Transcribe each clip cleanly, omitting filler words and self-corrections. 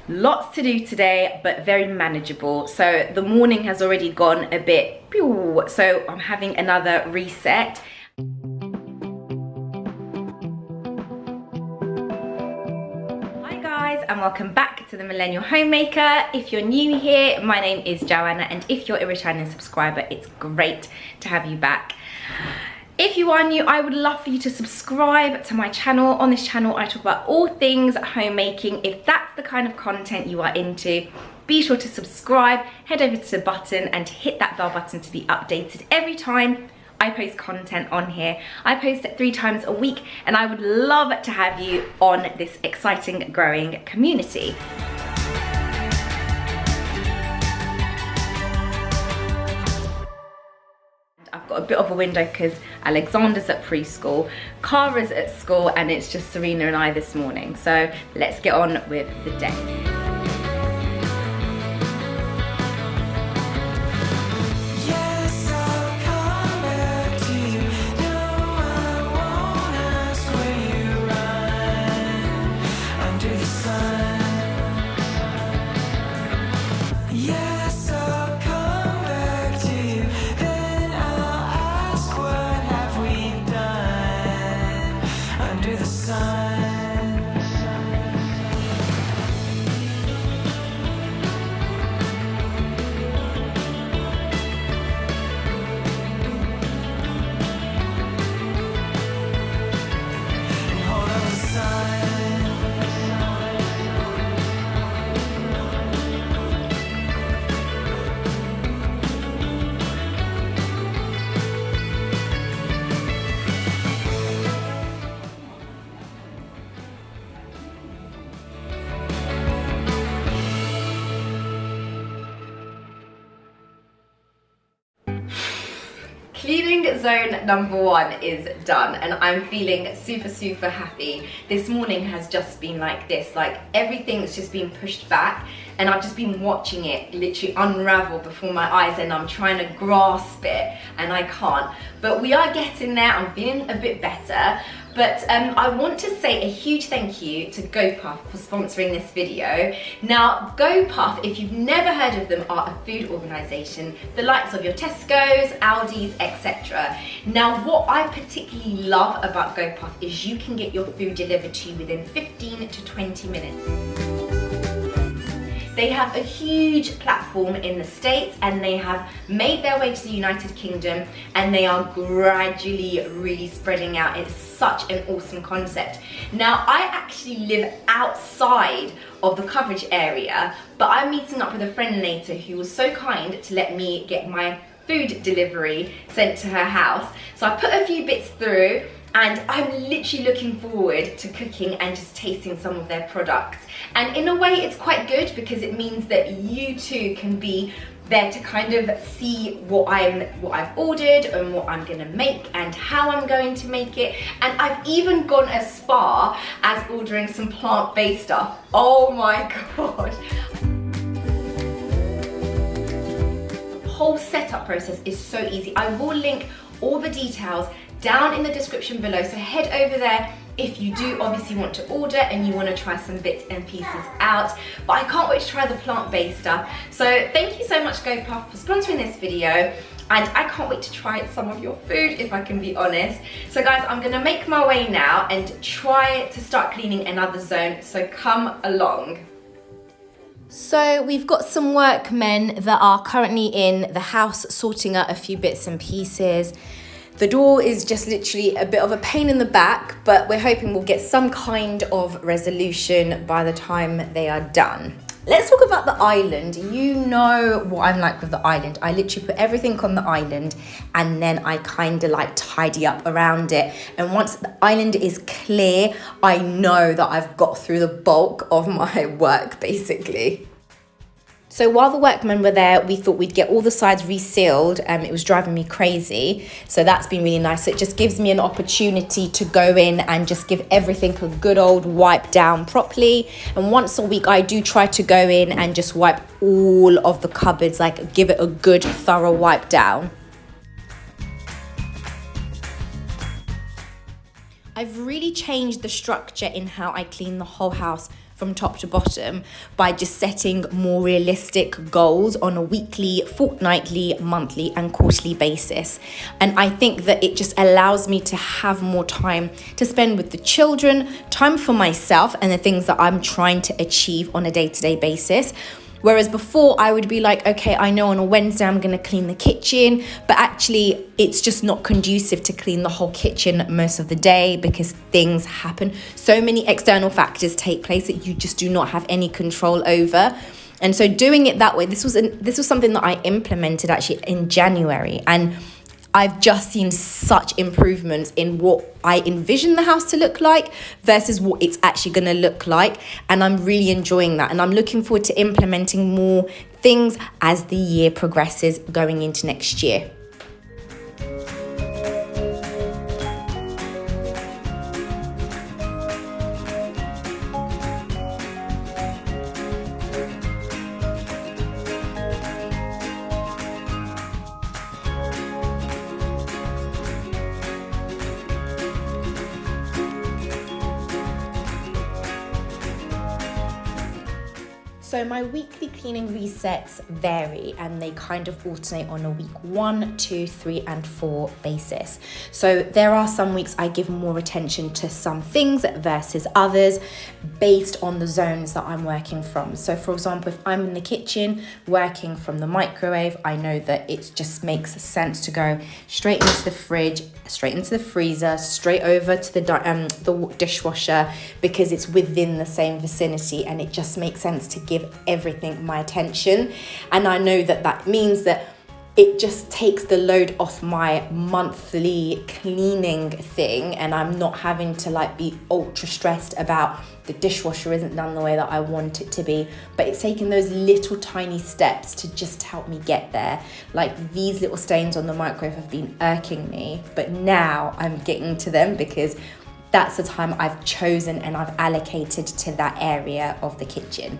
Lots to do today, but very manageable. So the morning has already gone a bit, so I'm having another reset. Hi guys, and welcome back to the Millennial Homemaker. If you're new here, my name is Joanna, and if you're a returning subscriber, it's great to have you back. If you are new, I would love for you to subscribe to my channel. On this channel, I talk about all things homemaking. If that's the kind of content you are into, be sure to subscribe, head over to the button and hit that bell button to be updated every time I post content on here. I post it 3 times a week, and I would love to have you on this exciting, growing community. I've got a bit of a window because Alexander's at preschool, Kara's at school, and it's just Serena and I this morning. So let's get on with the day. Cleaning zone number 1 is done, and I'm feeling super happy. This morning has just been like this, like everything's just been pushed back, and I've just been watching it literally unravel before my eyes, and I'm trying to grasp it and I can't. But we are getting there. I'm feeling a bit better. But I want to say a huge thank you to GoPuff for sponsoring this video. Now, GoPuff, if you've never heard of them, are a food organisation, the likes of your Tesco's, Aldi's, etc. Now, what I particularly love about GoPuff is you can get your food delivered to you within 15 to 20 minutes. They have a huge platform in the States, and they have made their way to the United Kingdom, and they are gradually really spreading out. It's such an awesome concept. Now, I actually live outside of the coverage area, but I'm meeting up with a friend later who was so kind to let me get my food delivery sent to her house. So I put a few bits through, and I'm literally looking forward to cooking and just tasting some of their products. And in a way, it's quite good because it means that you too can be there to kind of see what I've ordered and what I'm gonna make and how I'm going to make it. And I've even gone as far as ordering some plant-based stuff. Oh my God. The whole setup process is so easy. I will link all the details down in the description below, so head over there if you do obviously want to order and you want to try some bits and pieces out. But I can't wait to try the plant-based stuff. So thank you so much GoPuff for sponsoring this video, and I can't wait to try some of your food, if I can be honest. So guys, I'm gonna make my way now and try to start cleaning another zone, so come along. So we've got some workmen that are currently in the house sorting out a few bits and pieces. The door is just literally a bit of a pain in the back, but we're hoping we'll get some kind of resolution by the time they are done. Let's talk about the island. You know what I'm like with the island. I literally put everything on the island, and then I kind of like tidy up around it. And once the island is clear, I know that I've got through the bulk of my work, basically. So while the workmen were there, we thought we'd get all the sides resealed. It was driving me crazy. So that's been really nice. So it just gives me an opportunity to go in and just give everything a good old wipe down properly. And once a week, I do try to go in and just wipe all of the cupboards, like give it a good thorough wipe down. I've really changed the structure in how I clean the whole house from top to bottom by just setting more realistic goals on a weekly, fortnightly, monthly and quarterly basis. And I think that it just allows me to have more time to spend with the children, time for myself and the things that I'm trying to achieve on a day-to-day basis. Whereas before I would be like, okay, I know on a Wednesday I'm going to clean the kitchen, but actually it's just not conducive to clean the whole kitchen most of the day because things happen. So many external factors take place that you just do not have any control over. And so doing it that way, this was something that I implemented actually in January, and I've just seen such improvements in what I envision the house to look like versus what it's actually going to look like. And I'm really enjoying that. And I'm looking forward to implementing more things as the year progresses going into next year. So my weekly cleaning resets vary and they kind of alternate on a week 1, 2, 3 and 4 basis. So there are some weeks I give more attention to some things versus others based on the zones that I'm working from. So for example, if I'm in the kitchen working from the microwave, I know that it just makes sense to go straight into the fridge, straight into the freezer, straight over to the dishwasher because it's within the same vicinity and it just makes sense to give everything my attention. And I know that that means that it just takes the load off my monthly cleaning thing and I'm not having to like be ultra stressed about the dishwasher isn't done the way that I want it to be. But it's taking those little tiny steps to just help me get there. Like these little stains on the microwave have been irking me, but now I'm getting to them because that's the time I've chosen and I've allocated to that area of the kitchen.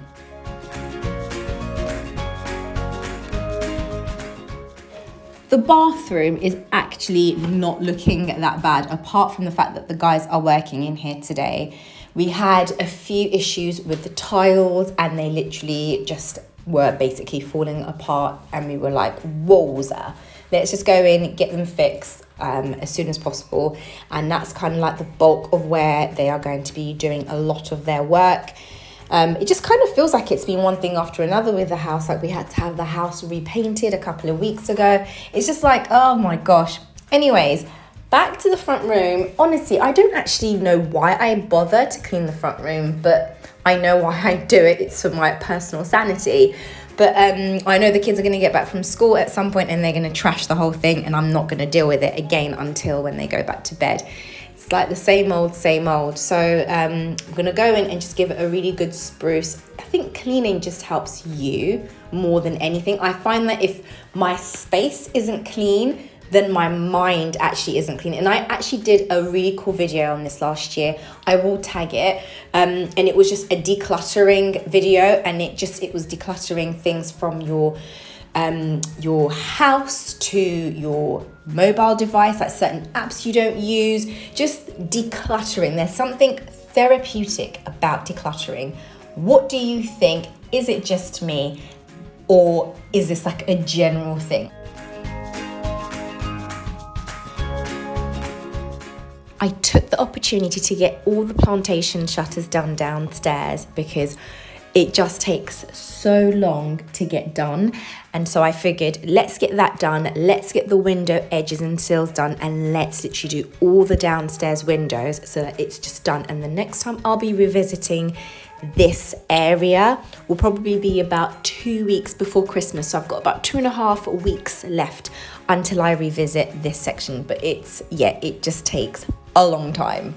The bathroom is actually not looking that bad, apart from the fact that the guys are working in here today. We had a few issues with the tiles and they literally just were basically falling apart and we were like, wowza, let's just go in, get them fixed as soon as possible. And that's kind of like the bulk of where they are going to be doing a lot of their work. It just kind of feels like it's been one thing after another with the house. Like we had to have the house repainted a couple of weeks ago. It's just like, oh my gosh. Anyways, back to the front room. Honestly, I don't actually know why I bother to clean the front room, but I know why I do it. It's for my personal sanity. But I know the kids are going to get back from school at some point and they're going to trash the whole thing and I'm not going to deal with it again until when they go back to bed. It's like the same old. So I'm going to go in and just give it a really good spruce. I think cleaning just helps you more than anything. I find that if my space isn't clean, then my mind actually isn't clean. And I actually did a really cool video on this last year. I will tag it. And it was just a decluttering video. And it was decluttering things from your house to your mobile device, like certain apps you don't use, just decluttering. There's something therapeutic about decluttering. What do you think? Is it just me? Or is this like a general thing? I took the opportunity to get all the plantation shutters done downstairs because it just takes so long to get done. And so I figured, let's get that done. Let's get the window edges and sills done. And let's literally do all the downstairs windows so that it's just done. And the next time I'll be revisiting this area will probably be about 2 weeks before Christmas. So I've got about 2.5 weeks left until I revisit this section. But it just takes a long time.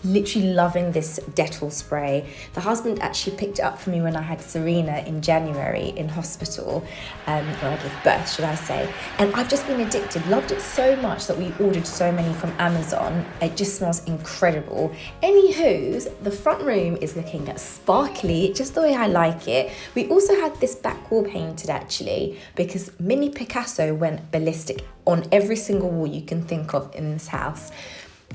literally loving this Dettol spray. The husband actually picked it up for me when I had Serena in January in hospital, when I gave birth, should I say. And I've just been addicted, loved it so much that we ordered so many from Amazon. It just smells incredible. Anywho's, the front room is looking sparkly, just the way I like it. We also had this back wall painted actually, because Mini Picasso went ballistic on every single wall you can think of in this house.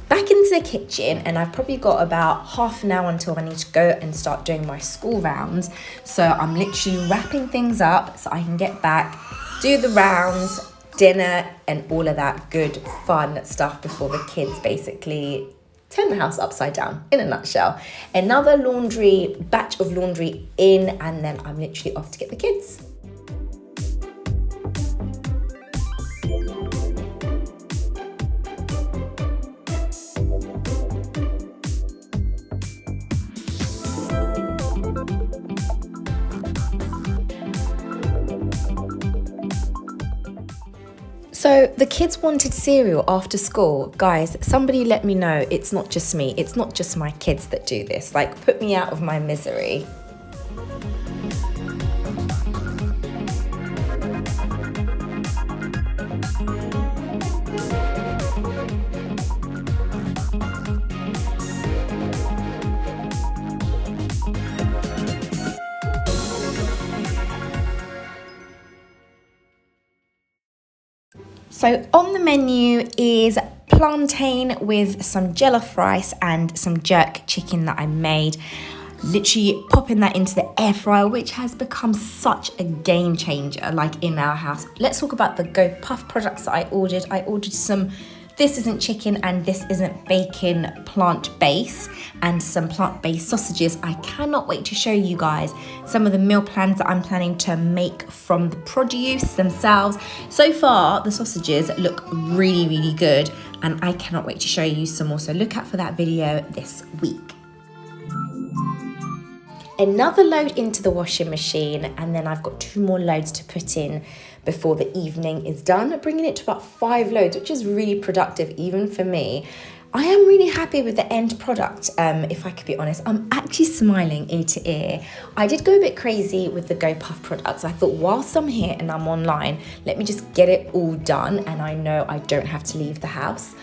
Back into the kitchen, and I've probably got about half an hour until I need to go and start doing my school rounds. So I'm literally wrapping things up so I can get back, do the rounds, dinner, and all of that good fun stuff before the kids basically turn the house upside down, in a nutshell. Another batch of laundry in, and then I'm literally off to get the kids. So the kids wanted cereal after school. Guys, somebody let me know it's not just me. It's not just my kids that do this. Like, put me out of my misery. So on the menu is plantain with some jollof rice and some jerk chicken that I made. Literally popping that into the air fryer, which has become such a game changer, like, in our house. Let's talk about the Go Puff products that I ordered. I ordered some This Isn't Chicken and This Isn't Bacon plant-based, and some plant-based sausages. I cannot wait to show you guys some of the meal plans that I'm planning to make from the produce themselves. So far, the sausages look really, really good, and I cannot wait to show you some more. So look out for that video this week. Another load into the washing machine, and then I've got 2 more loads to put in before the evening is done, bringing it to about 5 loads, which is really productive even for me. I am really happy with the end product, if I could be honest. I'm actually smiling ear to ear. I did go a bit crazy with the Go Puff products. I thought, whilst I'm here and I'm online, let me just get it all done, and I know I don't have to leave the house.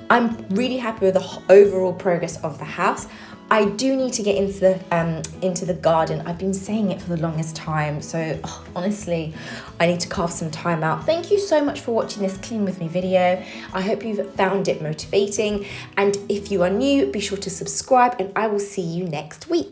I'm really happy with the overall progress of the house. I do need to get into the garden. I've been saying it for the longest time, so honestly, I need to carve some time out. Thank you so much for watching this Clean With Me video. I hope you've found it motivating, and if you are new, be sure to subscribe, and I will see you next week.